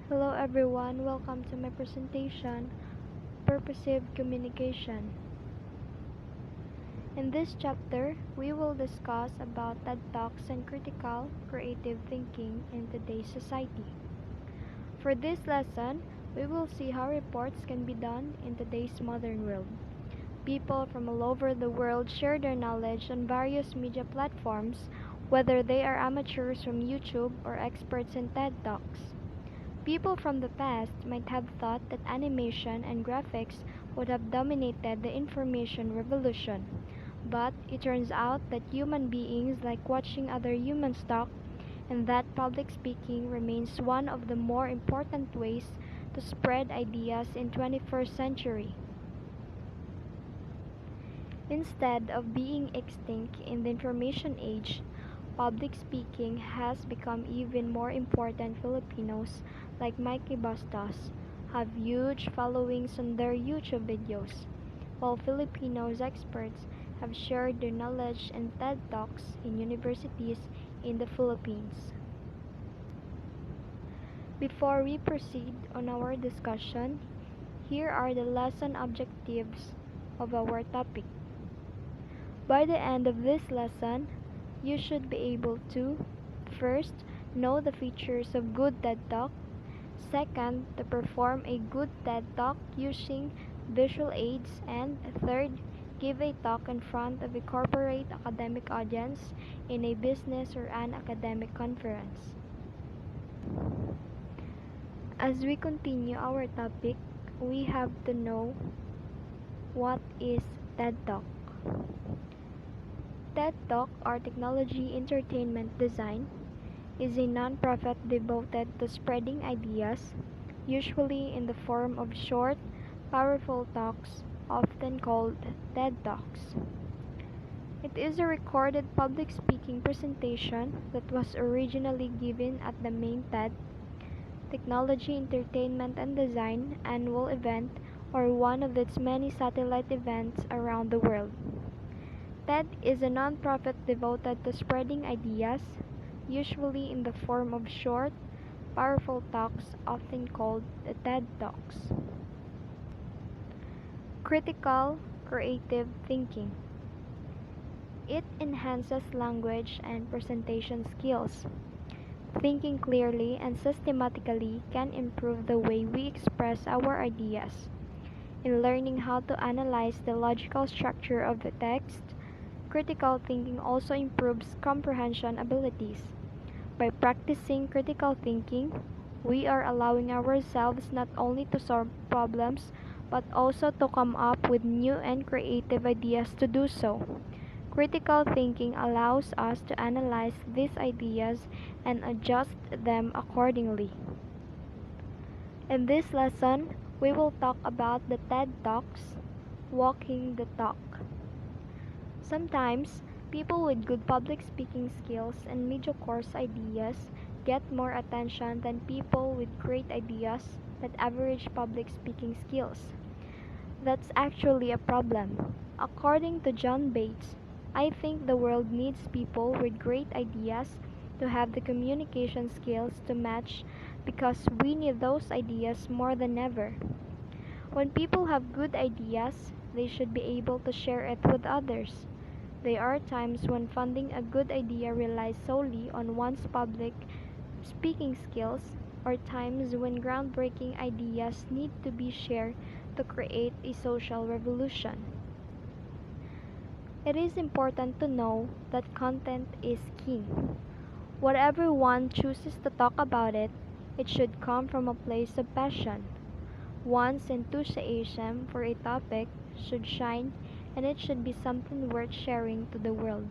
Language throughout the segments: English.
Hello everyone, welcome to my presentation, Purposive Communication. In this chapter, we will discuss about TED Talks and critical creative thinking in today's society. For this lesson, we will see how reports can be done in today's modern world. People from all over the world share their knowledge on various media platforms, whether they are amateurs from YouTube or experts in TED Talks. People from the past might have thought that animation and graphics would have dominated the information revolution, but it turns out that human beings like watching other humans talk, and that public speaking remains one of the more important ways to spread ideas in 21st century. Instead of being extinct in the information age, public speaking has become even more important. Filipinos, like Mikey Bastos, have huge followings on their YouTube videos, while Filipinos experts have shared their knowledge in TED Talks in universities in the Philippines. Before we proceed on our discussion, here are the lesson objectives of our topic. By the end of this lesson, you should be able to first, know the features of good TED Talk. Second, to perform a good TED Talk using visual aids. And third, give a talk in front of a corporate academic audience in a business or an academic conference. As we continue our topic, we have to know what is TED Talk. TED Talk, or Technology Entertainment Design, is a non-profit devoted to spreading ideas, usually in the form of short, powerful talks, often called TED Talks. It is a recorded public speaking presentation that was originally given at the main TED, Technology, Entertainment and Design annual event, or one of its many satellite events around the world. TED is a non-profit devoted to spreading ideas, usually in the form of short, powerful talks, often called the TED Talks. Critical creative thinking. It enhances language and presentation skills. Thinking clearly and systematically can improve the way we express our ideas. In learning how to analyze the logical structure of the text, critical thinking also improves comprehension abilities. By practicing critical thinking, we are allowing ourselves not only to solve problems, but also to come up with new and creative ideas to do so. Critical thinking allows us to analyze these ideas and adjust them accordingly. In this lesson, we will talk about the TED Talks, walking the talk. Sometimes, people with good public speaking skills and mediocre ideas get more attention than people with great ideas but average public speaking skills. That's actually a problem. According to John Bates, I think the world needs people with great ideas to have the communication skills to match because we need those ideas more than ever. When people have good ideas, they should be able to share it with others. There are times when funding a good idea relies solely on one's public speaking skills, or times when groundbreaking ideas need to be shared to create a social revolution. It is important to know that content is king. Whatever one chooses to talk about it should come from a place of passion. One's enthusiasm for a topic should shine, and it should be something worth sharing to the world.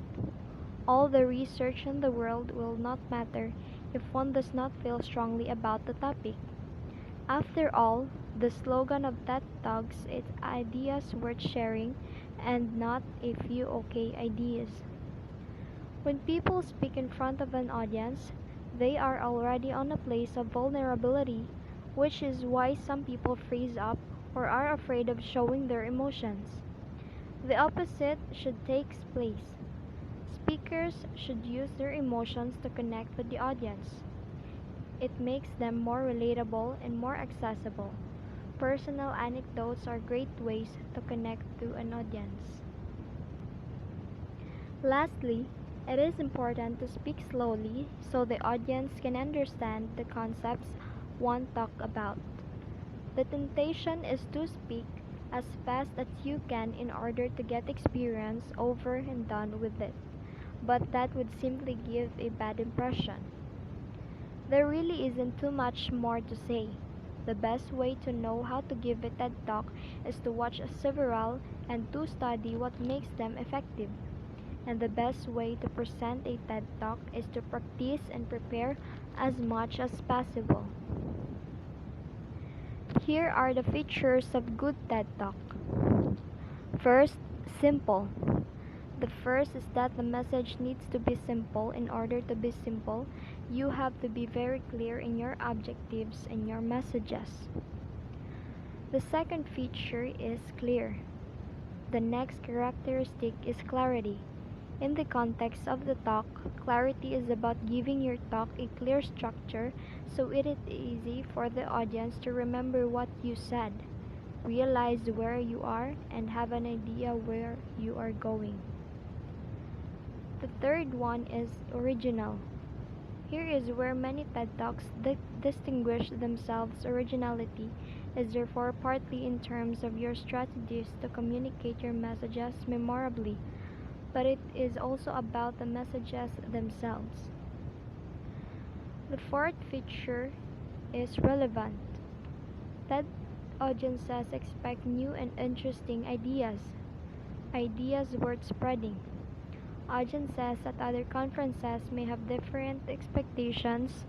All the research in the world will not matter if one does not feel strongly about the topic. After all, the slogan of TED Talks is ideas worth sharing and not a few okay ideas. When people speak in front of an audience, they are already on a place of vulnerability, which is why some people freeze up or are afraid of showing their emotions. The opposite should take place. Speakers should use their emotions to connect with the audience. It makes them more relatable and more accessible. Personal anecdotes are great ways to connect to an audience. Lastly, it is important to speak slowly so the audience can understand the concepts one talk about. The temptation is to speak as fast as you can in order to get experience over and done with it, but that would simply give a bad impression. There really isn't too much more to say. The best way to know how to give a TED Talk is to watch several and to study what makes them effective. And the best way to present a TED Talk is to practice and prepare as much as possible. Here are the features of good TED Talk. First, simple. The first is that the message needs to be simple. In order to be simple, you have to be very clear in your objectives and your messages. The second feature is clear. The next characteristic is clarity. In the context of the talk, clarity is about giving your talk a clear structure so it is easy for the audience to remember what you said, realize where you are, and have an idea where you are going. The third one is original. Here is where many TED Talks distinguish themselves. Originality is therefore partly in terms of your strategies to communicate your messages memorably, but it is also about the messages themselves. The fourth feature is relevant. TED audiences expect new and interesting ideas worth spreading. Audiences at other conferences may have different expectations.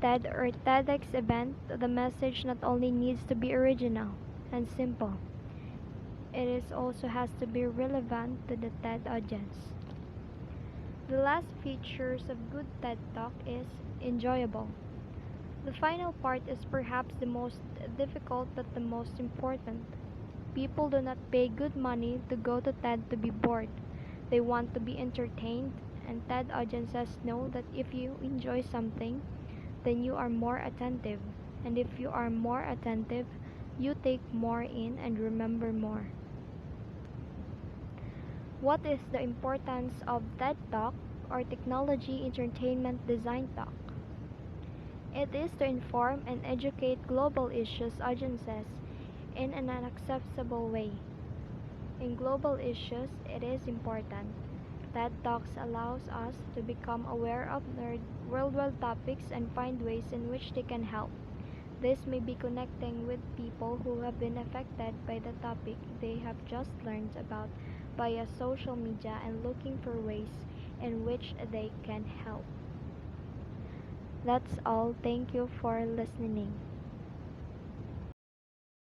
TED or TEDx event, the message not only needs to be original and simple, it is also has to be relevant to the TED audience. The last features of good TED Talk is enjoyable. The final part is perhaps the most difficult but the most important. People do not pay good money to go to TED to be bored. They want to be entertained, and TED audiences know that if you enjoy something, then you are more attentive. And if you are more attentive, you take more in and remember more. What is the importance of TED Talk or Technology Entertainment Design Talk? It is to inform and educate global issues audiences in an accessible way. In global issues, it is important. TED Talks allows us to become aware of worldwide topics and find ways in which they can help. This may be connecting with people who have been affected by the topic they have just learned about via social media and looking for ways in which they can help. That's all. Thank you for listening.